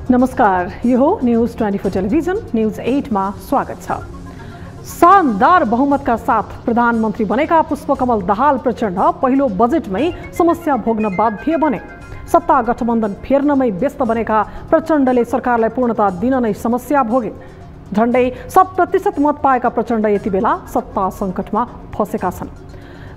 नमस्कार, यो हो न्यूज 24 टेलिभिजन न्यूज 8 मा स्वागत छ। शानदार बहुमतका साथ प्रधानमन्त्री बनेका पुष्पकमल दाहाल प्रचण्ड पहिलो बजेटमै समस्या भोग्न बाध्य बने। सत्ता गठबन्धन फेर्नमै व्यस्त बनेका प्रचण्डले सरकारलाई पूर्णता दिन नै समस्या भोगे। झण्डै 100% मत पाएका प्रचण्ड यति बेला सत्ता सङ्कटमा फसेका छन्।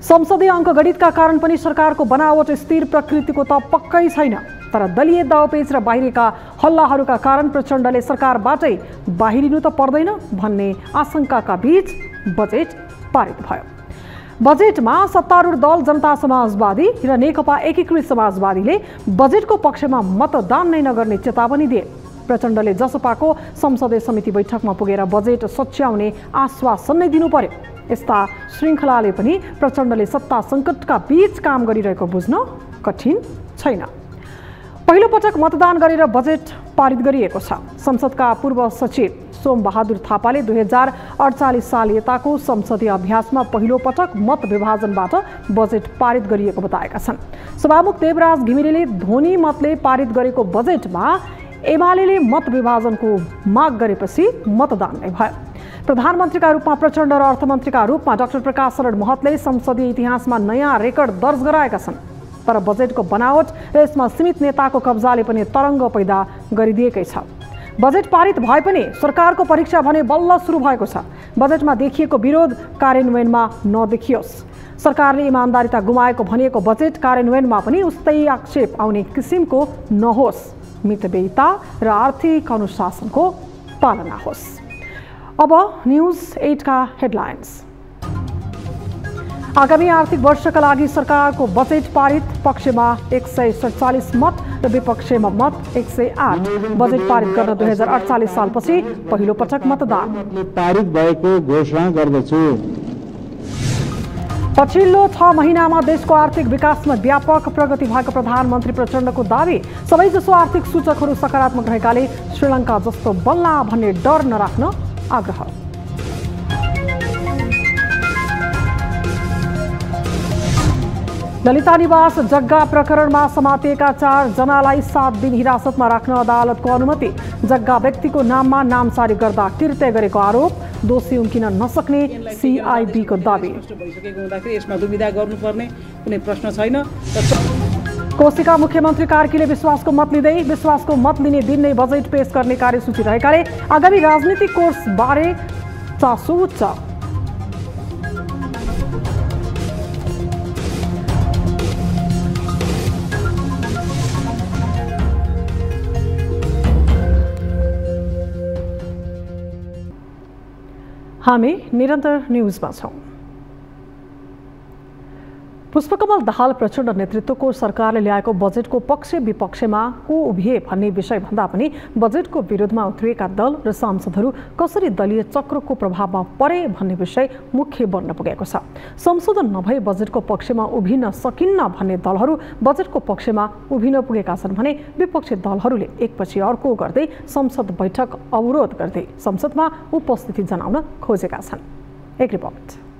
संसदीय अङ्कगणितका कारण पनि सरकारको बनावट स्थिर प्रकृतिको त पक्कै छैन, तर दलीय दाउपेच र बाहिरका हल्लाहरूका कारण प्रचण्डले सरकारबाटै बाहिरिनु त पर्दैन भन्ने आशंकाका बीच बजेट पारित भयो। बजेटमा सत्तारूढ दल जनता समाजवादी र नेकपा एकीकृत समाजवादीले बजेटको पक्षमा मतदान नै नगर्ने चेतावनी दिए। प्रचण्डले जसपाको संसदीय समिति बैठकमा पुगेर बजेट सच्याउने आश्वासन नै दिनु पर्यो। यस्ता श्रृङ्खलाले पनि प्रचण्डले सत्ता सङ्कटका बीच काम गरिरहेको बुझ्न कठिन छैन। पहिलो पटक मतदान गरेर बजेट पारित गरिएको छ। संसदका पूर्व सचिव सोम बहादुर थापाले 2048 साल यताको संसदीय अभ्यासमा पहिलो पटक मत विभाजनबाट बजेट पारित गरिएको बताएका छन्। सभामुख देवराज घिमिरेले ध्वनि मतले पारित गरेको बजेटमा एमाले मत विभाजनको माग गरेपछि मतदान नै भयो। प्रधानमन्त्रीका रूपमा प्रचण्ड र अर्थमन्त्रीका रूपमा डाक्टर प्रकाश शरण महतले संसदीय इतिहासमा नयाँ रेकर्ड दर्ज गराएका छन्। तर बजेटको बनावट र यसमा सीमित नेताको कब्जाले पनि तरङ्ग पैदा गरिदिएकै छ। बजेट पारित भए पनि सरकारको परीक्षा भने बल्ल सुरु भएको छ। बजेटमा देखिएको विरोध कार्यान्वयनमा नदेखियोस्। सरकारले इमान्दारिता गुमाएको भनिएको बजेट कार्यान्वयनमा पनि उस्तै आक्षेप आउने किसिमको नहोस्। मितव्ययिता र आर्थिक अनुशासनको पालना होस्। अब न्यूज 8 का हेडलाइन्स। आगामी आर्थिक वर्षका लागि सरकारको बजेट पारित, पक्षमा 147 मत र विपक्षमा मत 108। बजेट पारित गर्न 2048 सालपछि पहिलो पटक मतदान पारित भएको घोषणा गर्दछु। पछिल्लो 6 महिनामा देशको आर्थिक विकासमा व्यापक प्रगति भएको प्रधानमन्त्री प्रचण्डको दावी। सबैजसो आर्थिक सूचकहरू सकारात्मक रहेकाले श्रीलङ्का जस्तो बल्ला भन्ने डर नराख्न आग्रह। ललिता निवास जग्गा प्रकरणमा समातिएका 4 जनालाई 7 दिन हिरासतमा राख्न अदालतको अनुमति। जग्गा व्यक्तिको नाममा नामसारी गर्दा कृत्य गरेको आरोप, दोषी उम्किन नसक्ने सिआइबीको दावी। यसमा दुविधा गर्नुपर्ने कुनै प्रश्न छैन। कोशीका मुख्यमन्त्री कार्कीले विश्वासको मत लिँदै विश्वासको मत लिने दिन नै बजेट पेश गर्ने कार्यसूची रहेकाले आगामी राजनीतिक कोर्स बारे चासो उच्च। हामी निरन्तर न्यूजमा छौं। पुष्पकमल दाहाल प्रचण्ड नेतृत्वको सरकारले ल्याएको बजेटको पक्ष विपक्षमा को उभिए भन्ने विषय भन्दा पनि बजेटको विरोधमा उत्रिएका दल र सांसदहरू कसरी दलीय चक्रको प्रभावमा परे भन्ने विषय मुख्य बन्न पुगेको छ। संशोधन नभई बजेटको पक्षमा उभिन सकिन्न भन्ने दलहरू बजेटको पक्षमा उभिन पुगेका छन् भने विपक्षी दलहरूले एकपछि अर्को गर्दै संसद बैठक अवरोध गर्दै संसदमा उपस्थिति जनाउन खोजेका छन्। एक रिपोर्ट।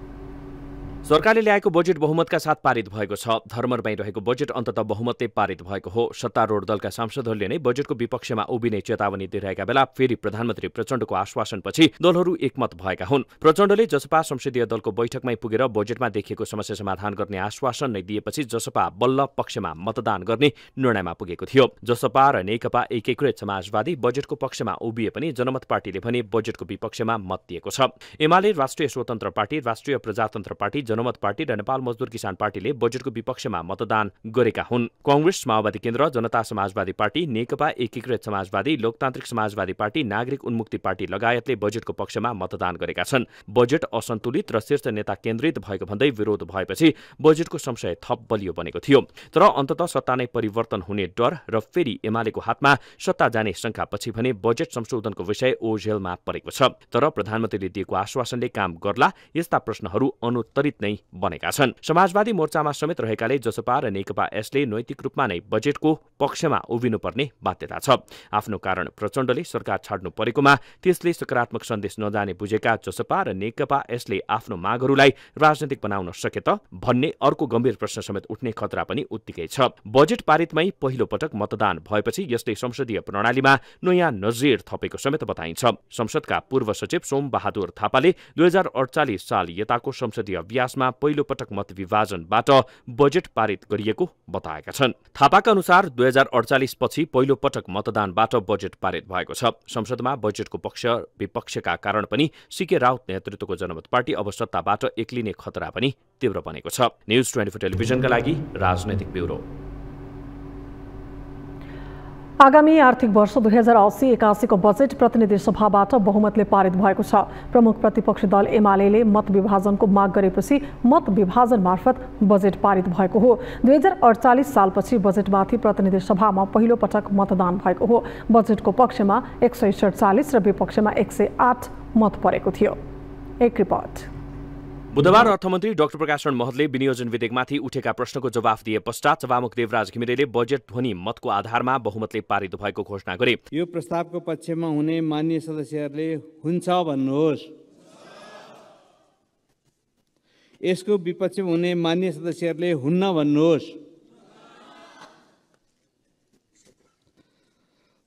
सरकारले ल्याएको बजेट बहुमतका साथ पारित भएको छ। धर्मरमै रहेको बजेट अन्ततः बहुमतले पारित भएको हो। सत्तारूढ दलका सांसदहरूले नै बजेटको विपक्षमा उभिने चेतावनी दिइरहेका बेला फेरि प्रधानमन्त्री प्रचण्डको आश्वासनपछि दलहरू एकमत भएका हुन्। प्रचण्डले जसपा संसदीय दलको बैठकमै पुगेर बजेटमा देखिएको समस्या समाधान गर्ने आश्वासन नै दिएपछि जसपा बल्ल पक्षमा मतदान गर्ने निर्णयमा पुगेको थियो। जसपा र नेकपा एकीकृत समाजवादी बजेटको पक्षमा उभिए पनि जनमत पार्टीले भने बजेटको विपक्षमा मत दिएको छ। एमाले, राष्ट्रिय स्वतन्त्र पार्टी, राष्ट्रिय प्रजातन्त्र पार्टी, जनमत पार्टी र नेपाल मजदुर किसान पार्टीले बजेटको विपक्षमा मतदान गरेका हुन्। कांग्रेस, माओवादी केन्द्र, जनता समाजवादी पार्टी, नेकपा एकीकृत समाजवादी, लोकतान्त्रिक समाजवादी पार्टी, नागरिक उन्मुक्ति पार्टी लगायतले बजेटको पक्षमा मतदान गरेका छन्। बजेट असन्तुलित र शीर्ष नेता केन्द्रित भएको भन्दै विरोध भएपछि बजेटको संशय थप बलियो बनेको थियो। तर अन्ततः सत्ता नै परिवर्तन हुने डर र फेरि एमालेको हातमा सत्ता जाने शंकापछि भने बजेट संशोधनको विषय ओझेलमा परेको छ। तर प्रधानमन्त्रीले दिएको आश्वासनले काम गर्ला, यस्ता प्रश्नहरू अनुत्तरित नै बनेका छन्। समाजवादी मोर्चामा समेत रहेकाले जसपा र नेकपा यसले नैतिक रूपमा नै बजेटको पक्षमा उभिनुपर्ने बाध्यता छ। आफ्नो कारण प्रचण्डले सरकार छाड्नु परेकोमा त्यसले सकारात्मक सन्देश नजाने बुझेका जसपा र नेकपा यसले आफ्नो मागहरूलाई राजनीतिक बनाउन सके त भन्ने अर्को गम्भीर प्रश्न समेत उठ्ने खतरा पनि उत्तिकै छ। बजेट पारितमै पहिलो पटक मतदान भएपछि यसले संसदीय प्रणालीमा नयाँ नजिर थपेको समेत बताइन्छ। संसदका पूर्व सचिव सोम बहादुर थापाले 2048 साल यताको संसदीय अभ्यासमा पहिलो पटक मत विभाजनबाट बजेट पारित गरिएको बताएका छन्। थापाका अनुसार 2048 पछि पहिलो पटक मतदानबाट बजेट पारित भएको छ। संसदमा बजेटको पक्ष विपक्षका कारण पनि सीके राउत नेतृत्वको जनमत पार्टी अब सत्ताबाट एक्लिने खतरा पनि तीव्र बनेको छ। न्यूज 24 टेलिभिजनका लागि राजनैतिक ब्युरो। आगामी आर्थिक वर्ष 2080-81 को बजेट प्रतिनिधि सभाबाट बहुमतले पारित भएको छ। प्रमुख प्रतिपक्षी दल एमालेले मत विभाजनको माग गरेपछि मत विभाजन मार्फत बजेट पारित भएको हो। 2048 सालपछि बजेटमाथि प्रतिनिधि सभामा पहिलो पटक मतदान भएको हो। बजेटको पक्षमा 147 र विपक्षमा 108 मत परेको थियो। एक रिपोर्ट। बुधबार अर्थमन्त्री डाक्टर प्रकाशन महतले विनियोजन विधेयकमाथि उठेका प्रश्नको जवाफ दिए पश्चात सभामुख देवराज घिमिरेले बजेट ध्वनि मतको आधारमा बहुमतले पारित भएको घोषणा गरे। यो प्रस्तावको पक्षमा हुने मान्य सदस्यहरूले हुन्छ भन्नुहोस्। यसको विपक्षमा हुने मान्य सदस्यहरूले हुन्न भन्नुहोस्।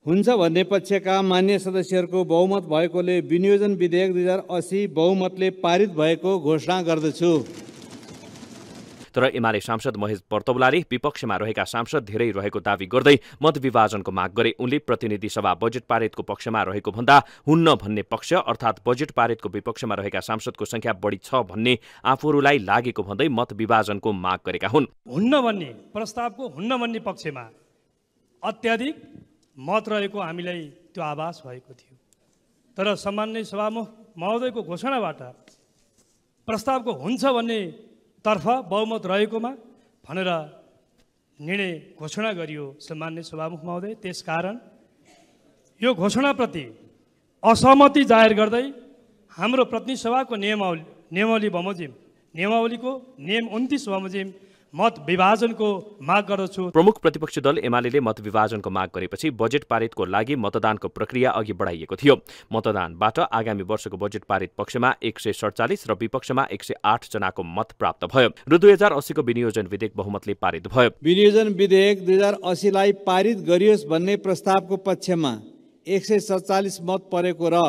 हुन्छ भन्ने पक्षका मान्य सदस्यहरूको बहुमत भएकोले विनियोजन विधेयक 2080 बहुमतले पारित भएको घोषणा गर्दछु। तर एमाले सांसद महेश पर्तौलाले विपक्षमा रहेका सांसद धेरै रहेको दावी गर्दै मत विभाजनको माग गरे। उनले प्रतिनिधि सभा बजेट पारितको पक्षमा रहेको भन्दा हुन्न भन्ने पक्ष अर्थात् बजेट पारितको विपक्षमा रहेका सांसदको संख्या बढी छ भन्ने आफूहरूलाई लागेको भन्दै मत विभाजनको माग गरेका हुन्। हुन्न भन्ने प्रस्तावको हुन्न भन्ने पक्षमा अत्याधिक मत रहेको हामीलाई त्यो आभास भएको थियो। तर सम्माननीय सभामुख महोदयको घोषणाबाट प्रस्तावको हुन्छ भन्ने तर्फ बहुमत रहेकोमा भनेर निर्णय घोषणा गरियो सम्माननीय सभामुख महोदय। त्यसकारण यो घोषणाप्रति असहमति जाहेर गर्दै हाम्रो प्रतिनिधि सभाको नियमावलीको नियम 29 बमोजिम मत विभाजनको माग गर्दछु। प्रमुख प्रतिपक्षी दल एमालेले मत विभाजनको माग गरेपछि बजेट पारितको लागि मतदानको प्रक्रिया अघि बढाइएको थियो। मतदानबाट आगामी वर्षको बजेट पारित पक्षमा 147 र विपक्षमा 108 जनाको मत प्राप्त भयो र 2080 को विनियोजन विधेयक बहुमतले पारित भयो। विनियोजन विधेयक 2080 लाई पारित गरियोस् भन्ने प्रस्तावको पक्षमा 147 मत परेको र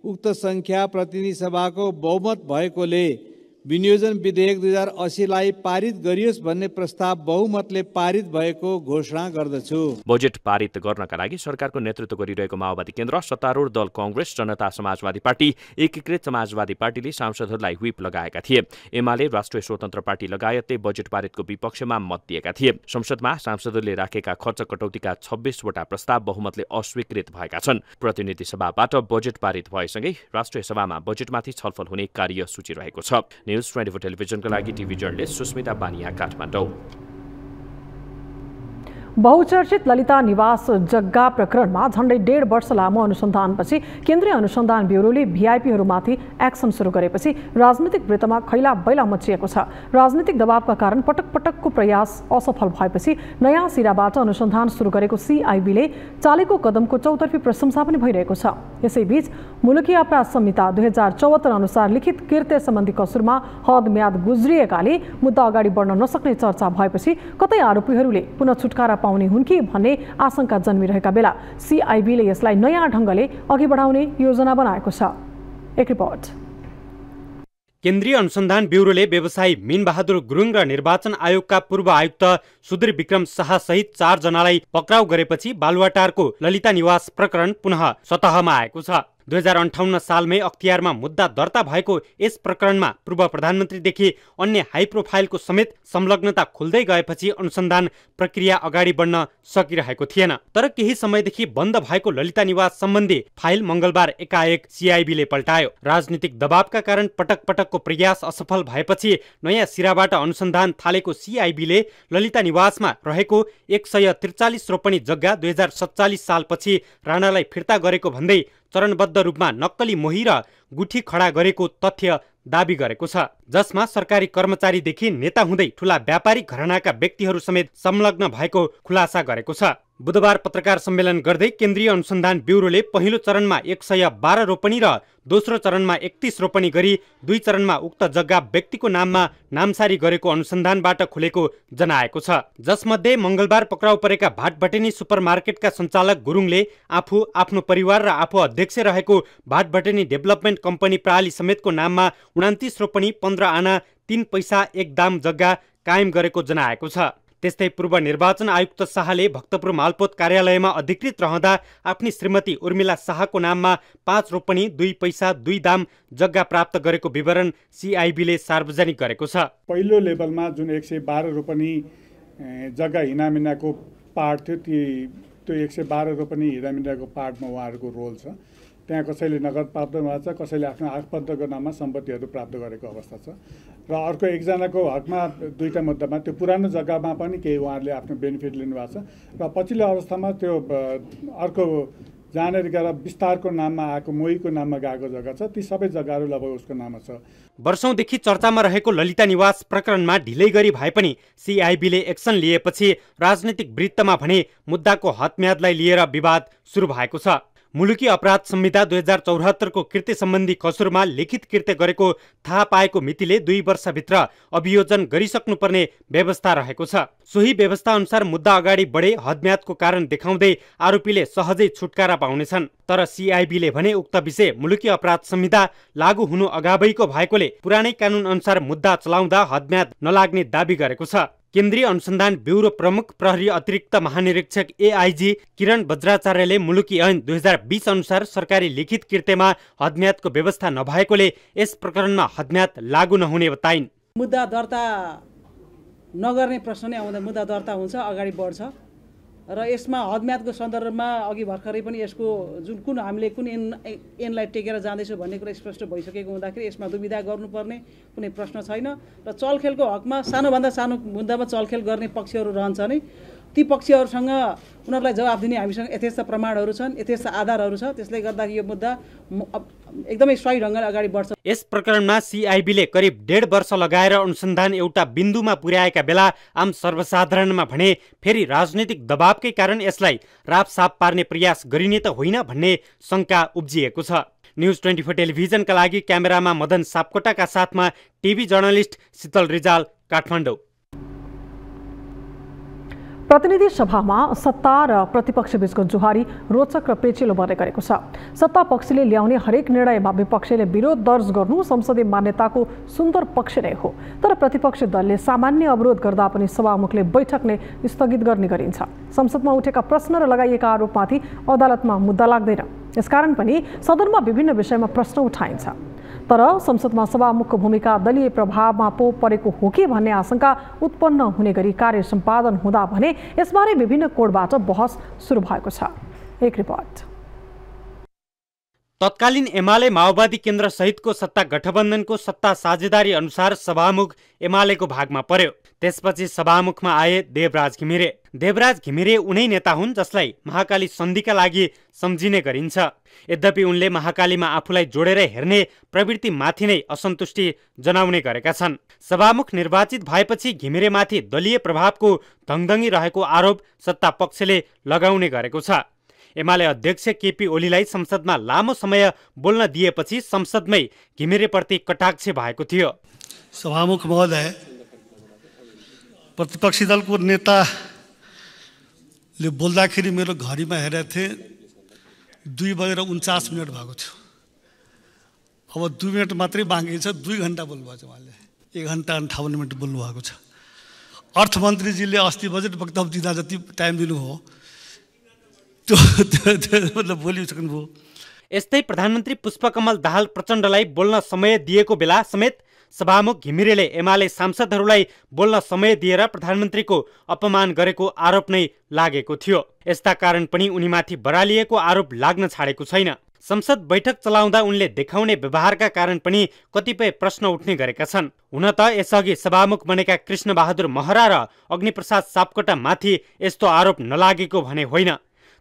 उक्त संख्या प्रतिनिधि सभाको बहुमत भएकोले विनियोजन विधेयक 2080 लाई पारित गरियोस् भन्ने प्रस्ताव बहुमतले पारित भएको घोषणा गर्दछु। बजेट पारित गर्नका लागि सरकारको नेतृत्व गरिरहेको माओवादी केन्द्र, सत्तारूढ दल कांग्रेस, जनता समाजवादी पार्टी, एकीकृत समाजवादी पार्टीले सांसदहरूलाई व्हिप लगाएका थिए। एमाले, राष्ट्रिय स्वतन्त्र पार्टी लगायतले बजेट पारितको विपक्षमा मत दिएका थिए। संसदमा सांसदहरूले राखेका खर्च कटौतीका 26 वटा प्रस्ताव बहुमतले अस्वीकृत भएका छन्। प्रतिनिधि सभाबाट बजेट पारित भएसँगै राष्ट्रिय सभामा बजेटमाथि छलफल हुने कार्यसूची रहेको छ। न्यूज 24 टेलिभिजनका लागि टिभी जर्नलिस्ट सुस्मिता बानिया, काठमाडौँ। बहुचर्चित ललिता निवास जग्गा प्रकरणमा झण्डै 1.5 वर्ष लामो अनुसन्धानपछि केन्द्रीय अनुसन्धान ब्युरोले भिआइपीहरूमाथि एक्सन सुरु गरेपछि राजनीतिक वृत्तमा खैला बैला मचिएको छ। राजनीतिक दबावका कारण पटक पटकको प्रयास असफल भएपछि नयाँ सिराबाट अनुसन्धान सुरु गरेको सीआईबीले चालेको कदमको चौतर्फी प्रशंसा पनि भइरहेको छ। यसैबीच मुलुकी अपराध संहिता 2074 अनुसार लिखित कृत्य सम्बन्धी कसुरमा हद म्याद गुज्रिएकाले मुद्दा अगाडि बढ्न नसक्ने चर्चा भएपछि कतै आरोपीहरूले पुनः छुटकारा पाउने हुन् कि भन्ने आशंका जन्मिरहेका बेला सीआईबीले यसलाई नयाँ ढंगले अघि बढाउने योजना बनाएको छ। एक रिपोर्ट। केन्द्रीय अनुसन्धान ब्युरोले व्यवसायी मीनबहादुर गुरुङ र निर्वाचन आयोगका पूर्व आयुक्त सुधीर विक्रम शाह सहित 4 जनालाई पक्राउ गरेपछि बालुवाटारको ललिता निवास प्रकरण पुनः सतहमा आएको छ। 2058 सालमै अख्तियारमा मुद्दा दर्ता भएको यस प्रकरणमा पूर्व प्रधानमन्त्रीदेखि अन्य हाई प्रोफाइलको समेत संलग्नता खुल्दै गएपछि अनुसन्धान प्रक्रिया अगाडि बढ्न सकिरहेको थिएन। तर केही समयदेखि बन्द भएको ललिता निवास सम्बन्धी फाइल मंगलबार एकाएक सिआइबीले पल्टायो। राजनीतिक दबावका कारण पटक पटकको प्रयास असफल भएपछि नयाँ सिराबाट अनुसन्धान थालेको सिआइबीले ललिता निवासमा रहेको 143 रोपनी जग्गा 2047 सालपछि राणालाई फिर्ता गरेको भन्दै चरणबद्ध रूपमा नक्कली मोही र गुठी खडा गरेको तथ्य दाबी गरेको छ, जसमा सरकारी कर्मचारीदेखि नेता हुँदै ठूला व्यापारिक घरानाका व्यक्तिहरू समेत संलग्न भएको खुलासा गरेको छ। बुधबार पत्रकार सम्मेलन गर्दै केन्द्रीय अनुसन्धान ब्युरोले पहिलो चरणमा 112 रोपनी र दोस्रो चरणमा 31 रोपनी गरी 2 चरणमा उक्त जग्गा व्यक्तिको नाममा नामसारी गरेको अनुसन्धानबाट खुलेको जनाएको छ। जसमध्ये मंगलबार पक्राउ परेका भाटभटेनी सुपरमार्केटका सञ्चालक गुरुङले आफू, आफ्नो परिवार र आफू अध्यक्ष रहेको भाटभटेनी डेभलपमेन्ट कम्पनी प्राली समेतको नाममा 29 रोपनी 15 आना 3 पैसा 1 दाम जग्गा कायम गरेको जनाएको छ। त्यस्तै पूर्व निर्वाचन आयुक्त शाहले भक्तपुर मालपोत कार्यालयमा अधिकृत रहँदा आफ्नी श्रीमती उर्मिला शाहको नाममा 5 रोपनी 2 पैसा 2 दाम जग्गा प्राप्त गरेको विवरण सिआइबीले सार्वजनिक गरेको छ। पहिलो लेभलमा जुन 112 रोपनी जग्गा हिनामिनाको पार्ट थियो, त्यो 112 रोपनी हिनामिनाको पार्टमा उहाँहरूको रोल छ। त्यहाँ कसैले नगद प्राप्त भएको छ, कसैले आफ्नो आफन्तको नाममा सम्पत्तिहरू प्राप्त गरेको अवस्था छ। र अर्को एकजनाको हकमा 2टा मुद्दामा त्यो पुरानो जग्गामा पनि केही उहाँहरूले आफ्नो बेनिफिट लिनुभएको छ र पछिल्लो अवस्थामा त्यो अर्को जहाँनिर गएर विस्तारको नाममा आएको मोहीको नाममा गएको जग्गा छ, ती सबै जग्गाहरू लगभग उसको नाममा छ। वर्षौंदेखि चर्चामा रहेको ललिता निवास प्रकरणमा ढिलै गरी भए पनि सिआइबीले एक्सन लिएपछि राजनीतिक वृत्तमा भने मुद्दाको हदम्यादलाई लिएर विवाद सुरु भएको छ। मुलुकी अपराध संहिता 2074 को कृत्य सम्बन्धी कसुरमा लिखित कृत्य गरेको थाहा पाएको मितिले 2 वर्षभित्र अभियोजन गरिसक्नुपर्ने व्यवस्था रहेको छ। सोही व्यवस्था अनुसार मुद्दा अगाडि बढे हदम्यादको कारण देखाउँदै आरोपीले सहजै छुटकारा पाउनेछन्। तर सिआइबीले भने उक्त विषय मुलुकी अपराध संहिता लागू हुनु अगावैको भएकोले पुरानै कानून अनुसार मुद्दा चलाउँदा हदम्याद नलाग्ने दावी गरेको छ। केन्द्रीय अनुसन्धान ब्युरो प्रमुख प्रहरी अतिरिक्त महानिरीक्षक एआइजी किरण बज्राचार्यले मुलुकी ऐन 2020 अनुसार सरकारी लिखित कृत्यमा हदम्यादको व्यवस्था नभएकोले यस प्रकरणमा हदम्याद लागू नहुने बताइन्। मुद्दा दर्ता नगर्ने प्रश्न नै आउँदा मुद्दा दर्ता हुन्छ, अगाडि बढ्छ र यसमा हदम्यादको सन्दर्भमा अघि भर्खरै पनि यसको कुन हामीले कुन ऐनलाई टेकेर जाँदैछौँ भन्ने कुरा स्पष्ट भइसकेको हुँदाखेरि यसमा दुविधा गर्नुपर्ने कुनै प्रश्न छैन र चलखेलको हकमा सानोभन्दा सानो मुद्दामा चलखेल गर्ने पक्षहरू रहन्छ नै, ती पक्षहरूसँग उनीहरूलाई जवाफ दिने हामीसँग यथेष्ट प्रमाणहरू छन्, यथेष्ट आधारहरू छ। त्यसले गर्दा यो मुद्दा एकदमै सही ढङ्गले अगाडि बढ्छ। यस प्रकरणमा सिआइबीले करिब 1.5 वर्ष लगाएर अनुसन्धान एउटा बिन्दुमा पुर्याएका बेला आम सर्वसाधारणमा भने फेरि राजनीतिक दबावकै कारण यसलाई रापसाप पार्ने प्रयास गरिने त होइन भन्ने शंका उब्जिएको छ। न्युज 24 टेलिभिजनका लागि क्यामेरामा मदन सापकोटाका साथमा टिभी जर्नलिस्ट शीतल रिजाल, काठमाडौँ। प्रतिनिधि सभामा सत्ता र प्रतिपक्ष बीचको जुहारी रोचक र पेचिलो बन्ने गरेको छ। सत्ता पक्षले ल्याउने हरेक निर्णयमा विपक्षले विरोध दर्ज गर्नु संसदीय मान्यताको सुन्दर पक्ष नै हो। तर प्रतिपक्ष दलले सामान्य अवरोध गर्दा पनि सभामुखले बैठक नै स्थगित गर्ने गरिन्छ। संसदमा उठेका प्रश्न र लगाइएका आरोपमाथि अदालतमा मुद्दा लाग्दैन। यसकारण पनि सदनमा विभिन्न विषयमा प्रश्न उठाइन्छ। तर संसदमा सभामुखको भूमिका दलीय प्रभावमा पो परेको हो कि भन्ने आशंका उत्पन्न हुने गरी कार्य सम्पादन हुँदा भने यसबारे विभिन्न कोणबाट बहस सुरु भएको छ। एक रिपोर्ट। तत्कालीन एमाले माओवादी केन्द्र सहितको सत्ता गठबन्धनको सत्ता साझेदारी अनुसार सभामुख एमालेको भागमा पर्यो। त्यसपछि सभामुखमा आए देवराज घिमिरे। देवराज घिमिरे उनै नेता हुन् जसलाई महाकाली सन्धिका लागि सम्झिने गरिन्छ। यद्यपि उनले महाकालीमा आफूलाई जोडेर हेर्ने प्रवृत्तिमाथि नै असन्तुष्टि जनाउने गरेका छन्। सभामुख निर्वाचित भएपछि घिमिरेमाथि दलीय प्रभावको धङधङी रहेको आरोप सत्ता पक्षले लगाउने गरेको छ। एमाले अध्यक्ष केपी ओलीलाई संसदमा लामो समय बोल्न दिएपछि संसदमै घिमिरेप्रति कटाक्ष भएको थियो। सभामुख महोदय, प्रतिपक्षी दलको नेताले बोल्दाखेरि मेरो घडीमा हेरेको थिएँ 2:49 भएको थियो। अब 2 मिनट मात्रै बाँकी छ, 2 घन्टा बोल्नुभएको छ उहाँले। 1 घन्टा 58 मिनट बोल्नुभएको छ। अर्थमन्त्रीजीले अस्ति बजेट वक्तव्य दिँदा जति टाइम दिनुभयो त्यो मतलब बोलिसक्नुभयो। यस्तै प्रधानमन्त्री पुष्पकमल दाहाल प्रचण्डलाई बोल्न समय दिएको बेला समेत सभामुख घिमिरेले एमाले सांसदहरूलाई बोल्न समय दिएर प्रधानमन्त्रीको अपमान गरेको आरोप नै लागेको थियो। यस्ता कारण पनि उनीमाथि बरालिएको आरोप लाग्न छाडेको छैन। संसद बैठक चलाउँदा उनले देखाउने व्यवहारका कारण पनि कतिपय प्रश्न उठ्ने गरेका छन्। हुन त यसअघि सभामुख बनेका कृष्णबहादुर महरा र अग्निप्रसाद सापकोटा माथि यस्तो आरोप नलागेको भने होइन,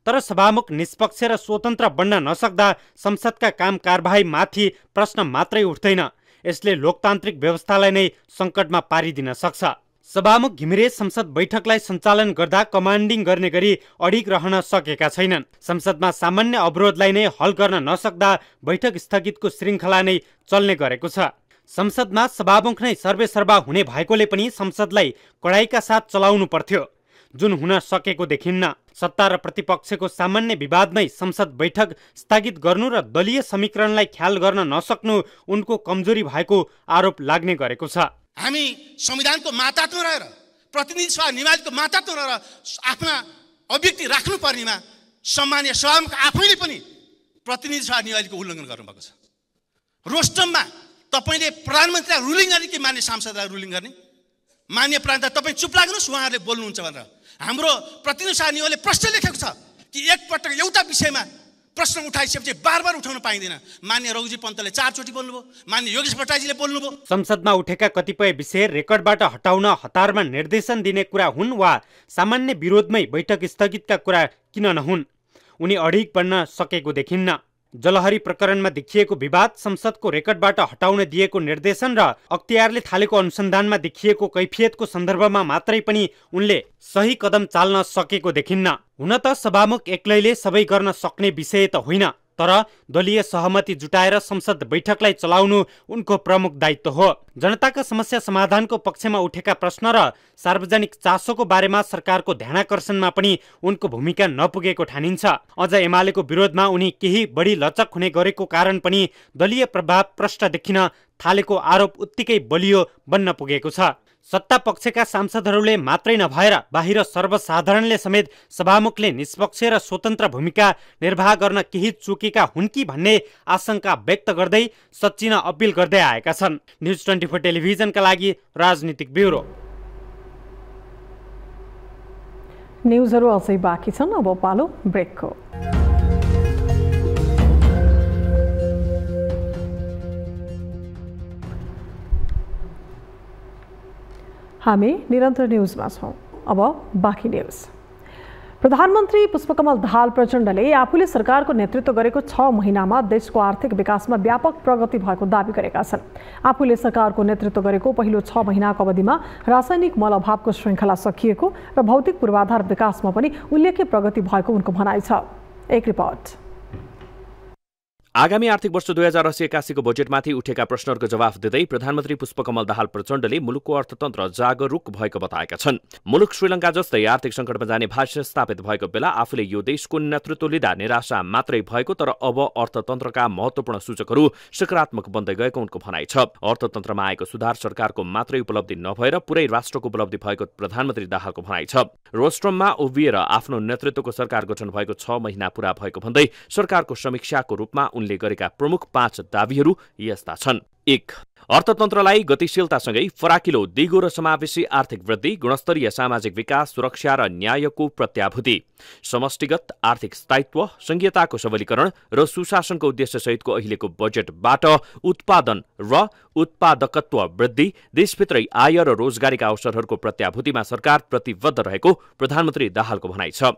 तर सभामुख निष्पक्ष र स्वतन्त्र बन्न नसक्दा संसदका काम कारबाही माथि प्रश्न मात्रै उठ्दैन, यसले लोकतान्त्रिक व्यवस्थालाई नै सङ्कटमा पारिदिन सक्छ। सभामुख घिमिरे संसद बैठकलाई सञ्चालन गर्दा कमान्डिङ गर्ने गरी अडिग रहन सकेका छैनन्। संसदमा सामान्य अवरोधलाई नै हल गर्न नसक्दा बैठक स्थगितको श्रृङ्खला नै चल्ने गरेको छ। संसदमा सभामुख नै सर्वेसर्वा हुने भएकोले पनि संसदलाई कडाइका साथ चलाउनु पर्थ्यो, जुन हुन सकेको देखिन्न। सत्ता र प्रतिपक्षको सामान्य विवादमै संसद बैठक स्थगित गर्नु र दलीय समीकरणलाई ख्याल गर्न नसक्नु उनको कमजोरी भएको आरोप लाग्ने गरेको छ। हामी संविधानको मातात्व रहेर, प्रतिनिधि सभा निवालीको मातात्व रहेर आफ्ना अभिव्यक्ति राख्नुपर्नेमा सम्मानीय सभामुख आफैले पनि प्रतिनिधि सभा निवालीको उल्लङ्घन गर्नुभएको छ। रोस्टममा तपाईँले प्रधानमन्त्रीलाई रुलिङ गर्ने कि मान्य सांसदलाई रुलिङ गर्ने? मान्य प्रधानमन्त्री तपाईँ चुप लाग्नुहोस्, उहाँहरूले बोल्नुहुन्छ भनेर हाम्रो प्रतिनिधि सभा निवालीले प्रश्न लेखेको छ कि एकपटक एउटा विषयमा प्रश्न उठाइसकेपछि बार उठाउन पाइँदैन। मान्य रघुजी पन्तले 4 चोटि बोल्नुभयो, मान्य योगेश भट्टराईजीले बोल्नुभयो। संसदमा उठेका कतिपय विषय रेकर्डबाट हटाउन हतारमा निर्देशन दिने कुरा हुन् वा सामान्य विरोधमै बैठक स्थगितका कुरा किन नहुन्, उनी अडिग बन्न सकेको देखिन्न। जलहरी प्रकरणमा देखिएको विवाद, संसदको रेकर्डबाट हटाउन दिएको निर्देशन र अख्तियारले थालेको अनुसन्धानमा देखिएको कैफियतको सन्दर्भमा मात्रै पनि उनले सही कदम चाल्न सकेको देखिन्न। हुन त सभामुख एक्लैले सबै गर्न सक्ने विषय त होइन, तर दलीय सहमति जुटाएर संसद बैठकलाई चलाउनु उनको प्रमुख दायित्व हो। जनताका समस्या समाधानको पक्षमा उठेका प्रश्न र सार्वजनिक चासोको बारेमा सरकारको ध्यानाकर्षणमा पनि उनको भूमिका नपुगेको ठानिन्छ। अझ एमालेको विरोधमा उनी केही बढी लचक हुने गरेको कारण पनि दलीय प्रभाव प्रष्ट देखिन थालेको आरोप उत्तिकै बलियो बन्न पुगेको छ। सत्ता पक्षका सांसदहरूले मात्रै नभएर बाहिर सर्वसाधारणले समेत सभामुखले निष्पक्ष र स्वतन्त्र भूमिका निर्वाह गर्न केही चुकेका हुन् कि भन्ने आशंका व्यक्त गर्दै सच्चिन अपिल गर्दै आएका छन्। न्युज 24 टेलिभिजनका लागि राजनीतिक ब्युरो। न्युजहरू अझै बाँकी छन्, अब पालो ब्रेकको। हामी निरन्तर न्युजमा छौँ, अब बाँकी न्युज। प्रधानमन्त्री पुष्पकमल दाहाल प्रचण्डले आफूले सरकारको नेतृत्व गरेको 6 महिनामा देशको आर्थिक विकासमा व्यापक प्रगति भएको दावी गरेका छन्। आफूले सरकारको नेतृत्व गरेको पहिलो 6 महिनाको अवधिमा रासायनिक मल अभावको श्रृङ्खला सकिएको र भौतिक पूर्वाधार विकासमा पनि उल्लेख्य प्रगति भएको उनको भनाइ छ। एक रिपोर्ट। आगामी आर्थिक वर्ष 2080-81 को बजेटमाथि उठेका प्रश्नहरूको जवाफ दिँदै प्रधानमन्त्री पुष्पकमल दाहाल प्रचण्डले मुलुकको अर्थतन्त्र जागरुक भएको बताएका छन्। मुलुक श्रीलङ्का जस्तै आर्थिक सङ्कटमा जाने भाष्य स्थापित भएको बेला आफूले यो देशको नेतृत्व लिँदा निराशा मात्रै भएको, तर अब अर्थतन्त्रका महत्वपूर्ण सूचकहरू सकारात्मक बन्दै गएको उनको भनाइ छ। अर्थतन्त्रमा आएको सुधार सरकारको मात्रै उपलब्धि नभएर पुरै राष्ट्रको उपलब्धि भएको प्रधानमन्त्री दाहालको भनाइ छ। रोस्ट्रममा उभिएर आफ्नो नेतृत्वको सरकार गठन भएको 6 महिना पूरा भएको भन्दै सरकारको समीक्षाको रूपमा उनले गरेका प्रमुख 5 दावीहरू यस्ता छन्। 1. अर्थतन्त्रलाई गतिशीलतासँगै फराकिलो, दिगो र समावेशी आर्थिक वृद्धि, गुणस्तरीय सामाजिक विकास, सुरक्षा र न्यायको प्रत्याभूति, समष्टिगत आर्थिक स्थायित्व, संघीयताको सबलीकरण र सुशासनको उद्देश्यसहितको अहिलेको बजेटबाट उत्पादन र उत्पादकत्व वृद्धि, देशभित्रै आय र रोजगारीका अवसरहरूको प्रत्याभूतिमा सरकार प्रतिबद्ध रहेको प्रधानमन्त्री दाहालको भनाइ छ।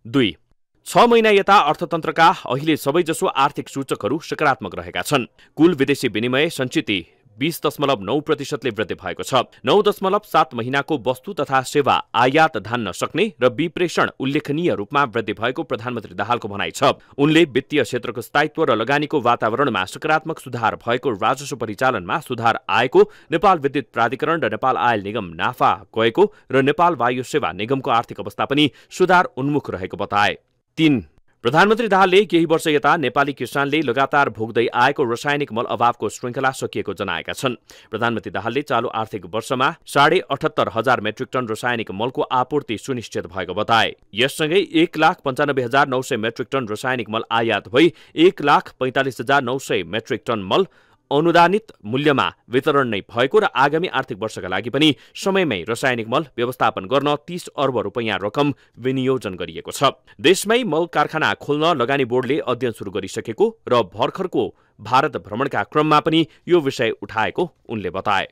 2. 6 महिना यता अर्थतन्त्रका अहिले सबैजसो आर्थिक सूचकहरू सकारात्मक रहेका छन्। कुल विदेशी विनिमय सञ्चित 20.9% वृद्धि भएको छ। 9.7 महिनाको वस्तु तथा सेवा आयात धान्न सक्ने र विप्रेषण उल्लेखनीय रूपमा वृद्धि भएको प्रधानमन्त्री दाहालको भनाइ छ। उनले वित्तीय क्षेत्रको स्थायित्व र लगानीको वातावरणमा सकारात्मक सुधार भएको, राजस्व परिचालनमा सुधार आएको, नेपाल विद्युत प्राधिकरण र नेपाल आयल निगम नाफा गएको र नेपाल वायु सेवा निगमको आर्थिक अवस्था पनि सुधार उन्मुख रहेको बताए। 3. प्रधानमन्त्री दाहालले केही वर्ष यता नेपाली किसानले लगातार भोग्दै आएको रासायनिक मल अभावको श्रृङ्खला सकिएको जनाएका छन्। प्रधानमन्त्री दाहालले चालु आर्थिक वर्षमा 78,500 मेट्रिक टन रासायनिक मलको आपूर्ति सुनिश्चित भएको बताए। यससँगै 1,95,900 मेट्रिक टन रासायनिक मल आयात भई 1,45,900 मेट्रिक टन मल अनुदानित मूल्यमा वितरण नै भएको र आगामी आर्थिक वर्षका लागि पनि समयमै रासायनिक मल व्यवस्थापन गर्न 30 अर्ब रुपैयाँ रकम विनियोजन गरिएको छ। देशमै मल कारखाना खोल्न लगानी बोर्डले अध्ययन सुरु गरिसकेको र भर्खरको भारत भ्रमणका क्रममा पनि यो विषय उठाएको उनले बताए।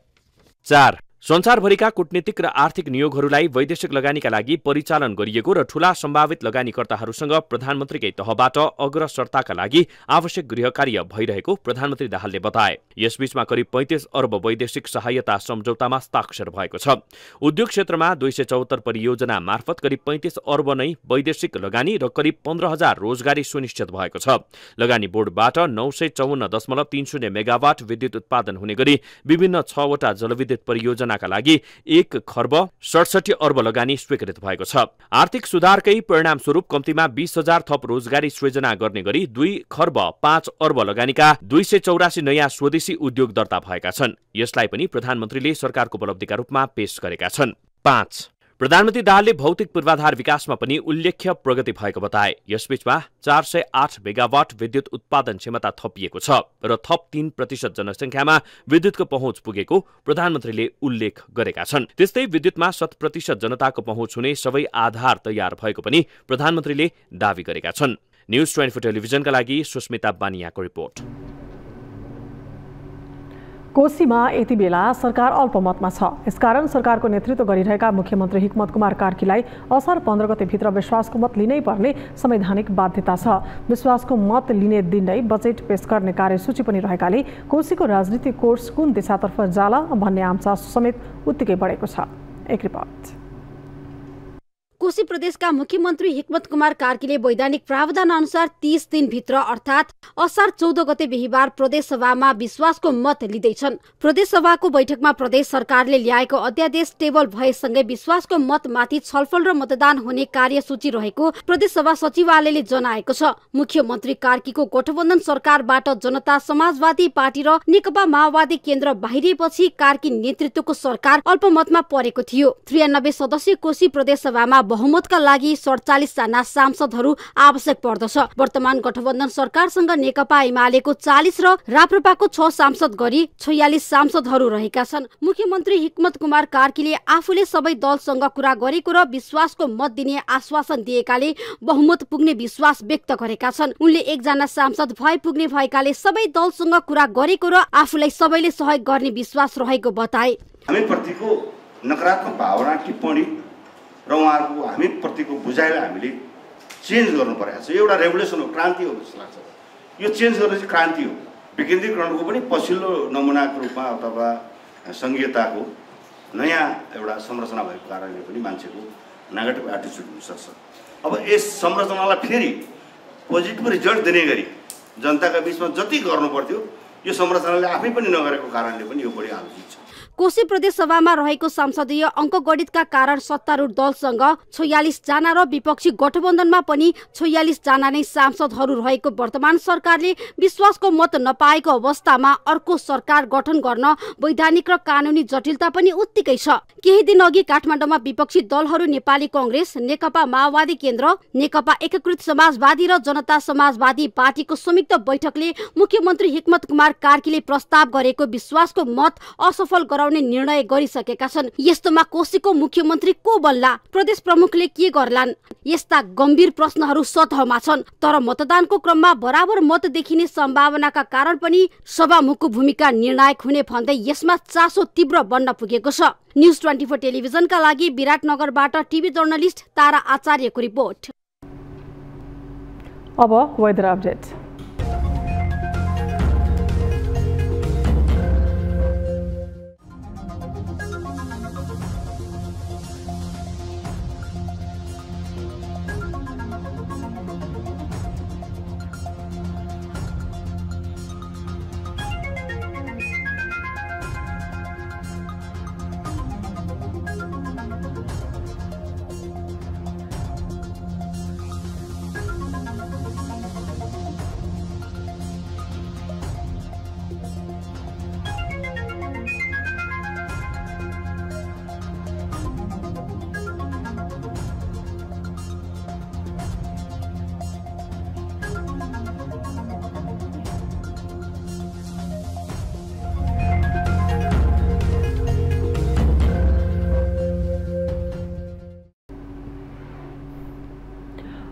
4. संसारभरिका कूटनीतिक र आर्थिक नियोगहरूलाई वैदेशिक लगानीका लागि परिचालन गरिएको र ठूला सम्भावित लगानीकर्ताहरूसँग प्रधानमन्त्रीकै तहबाट अग्रसरताका लागि आवश्यक गृह कार्य भइरहेको प्रधानमन्त्री दाहालले बताए। यसबीचमा करिब 35 अर्ब वैदेशिक सहायता सम्झौतामा हस्ताक्षर भएको छ। उद्योग क्षेत्रमा 274 परियोजना मार्फत करिब 35 अर्ब नै वैदेशिक लगानी र करिब 15,000 रोजगारी सुनिश्चित भएको छ। लगानी बोर्डबाट 954.30 मेगावाट विद्युत उत्पादन हुने गरी विभिन्न 6 वटा जलविद्युत परियोजना का लागि 1 खर्ब 67 अर्ब लगानी स्वीकृत भएको छ। आर्थिक सुधारकै परिणामस्वरूप कम्तीमा 20,000 थप रोजगारी सृजना गर्ने गरी 2 खर्ब 5 अर्ब लगानीका 284 नयाँ स्वदेशी उद्योग दर्ता भएका छन्। यसलाई पनि प्रधानमन्त्रीले सरकारको उपलब्धिका रूपमा पेश गरेका छन्। 5. प्रधानमन्त्री दाहालले भौतिक पूर्वाधार विकासमा पनि उल्लेख्य प्रगति भएको बताए। यसबीचमा 408 मेगावाट विद्युत उत्पादन क्षमता थपिएको छ र थप 3% जनसङ्ख्यामा विद्युतको पहुँच पुगेको प्रधानमन्त्रीले उल्लेख गरेका छन्। त्यस्तै विद्युतमा 100% जनताको पहुँच हुने सबै आधार तयार भएको पनि प्रधानमन्त्रीले दावी गरेका छन्। न्यूज 24 टेलिभिजनका लागि सुस्मिता बानियाको रिपोर्ट। कोशीमा यति बेला सरकार अल्पमतमा छ। यसकारण सरकारको नेतृत्व गरिरहेका मुख्यमन्त्री हिक्मत कुमार कार्कीलाई असार 15 गतेभित्र विश्वासको मत लिनै पर्ने संवैधानिक बाध्यता छ। विश्वासको मत लिने दिन नै बजेट पेश गर्ने कार्यसूची पनि रहेकाले कोशीको राजनीतिक कोर्स कुन दिशातर्फ जाला भन्ने आमचासो समेत उत्तिकै बढेको छ। एक रिपोर्ट। कोशी प्रदेशका मुख्यमन्त्री हिक्मत कुमार कार्कीले वैधानिक प्रावधान अनुसार 30 दिनभित्र अर्थात् असार 14 गते बिहिबार प्रदेशसभामा विश्वासको मत लिँदैछन्। प्रदेशसभाको बैठकमा प्रदेश सरकारले ल्याएको अध्यादेश टेबल भएसँगै विश्वासको मतमाथि छलफल र मतदान हुने कार्यसूची रहेको प्रदेशसभा सचिवालयले जनाएको छ। मुख्यमन्त्री कार्कीको गठबन्धन सरकारबाट जनता समाजवादी पार्टी र नेकपा माओवादी केन्द्र बाहिरिएपछि कार्की नेतृत्वको सरकार अल्पमतमा परेको थियो। 93 सदस्यीय कोशी प्रदेशसभामा बहुमतका लागि 47 जना सांसदहरू आवश्यक पर्दछ। वर्तमान गठबन्धन सरकारसँग नेकपा एमालेको 40 र राप्रपाको 6 सांसद गरी 46 सांसदहरू रहेका छन्। मुख्यमन्त्री हिक्मत कुमार कार्कीले आफूले सबै दलसँग कुरा गरेको र विश्वासको मत दिने आश्वासन दिएकाले बहुमत पुग्ने विश्वास व्यक्त गरेका छन्। उनले 1 जना सांसद भए पुग्ने भएकाले सबै दलसँग कुरा गरेको र आफूलाई सबैले सहयोग गर्ने विश्वास रहेको बताए। हामी प्रतिको नकारात्मक भावना टिप्पणी र उहाँहरूको हामी प्रतिको बुझाइलाई हामीले चेन्ज गर्नु परेको छ। एउटा रेभोल्युसन हो, क्रान्ति हो जस्तो लाग्छ। यो चेन्ज गर्ने चाहिँ क्रान्ति हो। विकेन्द्रीकरणको पनि पछिल्लो नमुनाको रूपमा अथवा सङ्घीयताको नयाँ एउटा संरचना भएको कारणले पनि मान्छेको नेगेटिभ एटिच्युड हुनसक्छ। अब यस संरचनालाई फेरि पोजिटिभ रिजल्ट दिने गरी जनताका बिचमा जति गर्नु पर्थ्यो यो संरचनाले आफै पनि नगरेको कारणले पनि यो बढी आलोचित छ। कोशी प्रदेशसभामा रहेको संसदीय अङ्कगणितका कारण सत्तारूढ दलसँग 46 जना र विपक्षी गठबन्धनमा पनि 46 जना नै सांसदहरू रहेको वर्तमान सरकारले विश्वासको मत नपाएको अवस्थामा अर्को सरकार गठन गर्न वैधानिक र कानुनी जटिलता पनि उत्तिकै छ। केही दिन अघि काठमाडौँमा विपक्षी दलहरू नेपाली कांग्रेस, नेकपा माओवादी केन्द्र, नेकपा एकीकृत समाजवादी र जनता समाजवादी पार्टीको संयुक्त बैठकले मुख्यमन्त्री हिक्मत कुमार कार्कीले प्रस्ताव गरेको विश्वासको मत असफल गराउने निर्णय गरिसकेका छन्। यस्तोमा कोशीको मुख्यमन्त्री को बन्ला, प्रदेश प्रमुखले के गर्लान्, यस्ता गम्भीर प्रश्नहरू सतहमा छन्। तर मतदानको क्रममा बराबर मत देखिने सम्भावनाका कारण पनि सभामुखको भूमिका निर्णायक हुने भन्दै यसमा चासो तीव्र बन्न पुगेको छ। न्यूज 24 टेलिभिजनका लागि विराटनगरबाट टिभी जर्नलिस्ट तारा आचार्यको रिपोर्ट। अब वेदर अपडेट।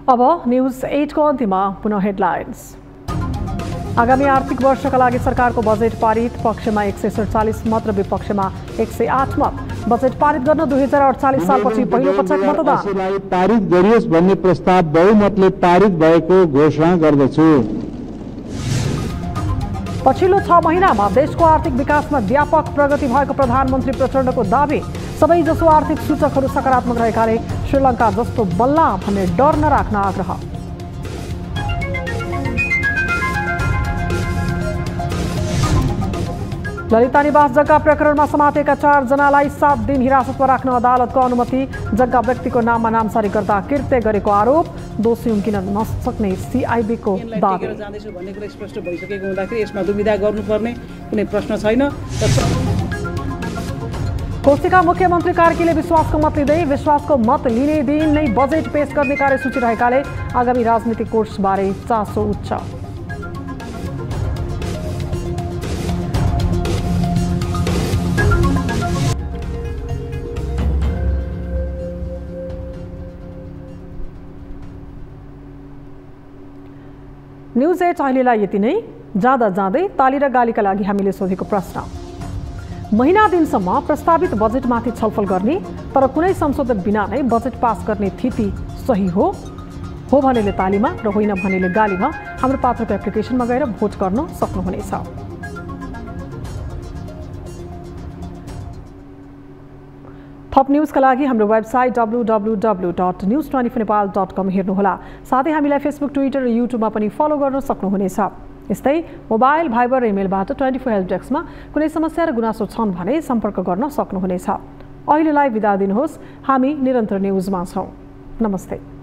अब न्यूज 8 को अन्त्यमा पुनः हेडलाइन्स। आगामी आर्थिक वर्षका लागि सरकारको बजेट पारित, पक्षमा 147 मत र विपक्षमा 108 मत। बजेट पारित गर्न 2048 सालपछि पहिलो पटक मतदान। पारित गरियोस् भन्ने प्रस्ताव बहुमतले पारित भएको घोषणा गर्दछु। पछिल्लो 6 महिनामा देशको आर्थिक विकासमा व्यापक प्रगति भएको प्रधानमन्त्री प्रचण्डको दावी। सबैजसो आर्थिक सूचकहरू सकारात्मक रहेकाले श्रीलङ्का जस्तो बल्ला भन्ने डर नराख्न आग्रह। ललिता निवास जग्गा प्रकरणमा समातेका 4 जनालाई 7 दिन हिरासतमा राख्न अदालतको अनुमति। जग्गा व्यक्तिको नाममा नामसारी गर्दा कृत्य गरेको आरोप। दोषी उम्किन नसक्ने सिआइबीको दावी। जाँदैछु भन्ने कुरा स्पष्ट भइसकेको हुँदाखेरि यसमा दुविधा गर्नुपर्ने कुनै प्रश्न छैन। कोशीका मुख्यमन्त्री कार्कीले विश्वासको मत लिँदै विश्वासको मत लिने दिन नै बजेट पेश गर्ने कार्यसूची रहेकाले आगामी राजनीतिक कोर्सबारे चासो उच्च। न्यूज 8 अहिलेलाई यति नै। जाँदा जाँदै ताली र गालीका लागि हामीले सोधेको प्रश्न, महिना दिनसम्म प्रस्तावित बजेटमाथि छलफल गर्ने तर कुनै संशोधन बिना नै बजेट पास गर्ने स्थिति सही हो भनेले तालीमा र होइन भनेले गालीमा हाम्रो पात्रको एप्लिकेसनमा गएर भोट गर्न सक्नुहुनेछ। थप न्यूजका लागि हाम्रो वेबसाइट www.news24nepal.com हेर्नुहोला। साथै हामीलाई फेसबुक, ट्विटर र युट्युबमा पनि फलो गर्न सक्नुहुनेछ। यस्तै मोबाइल, भाइबर र इमेलबाट 24 हेल्प डेस्कमा कुनै समस्या र गुनासो छन् भने सम्पर्क गर्न सक्नुहुनेछ। अहिलेलाई बिदा दिनुहोस्। हामी निरन्तर न्यूजमा छौँ। नमस्ते।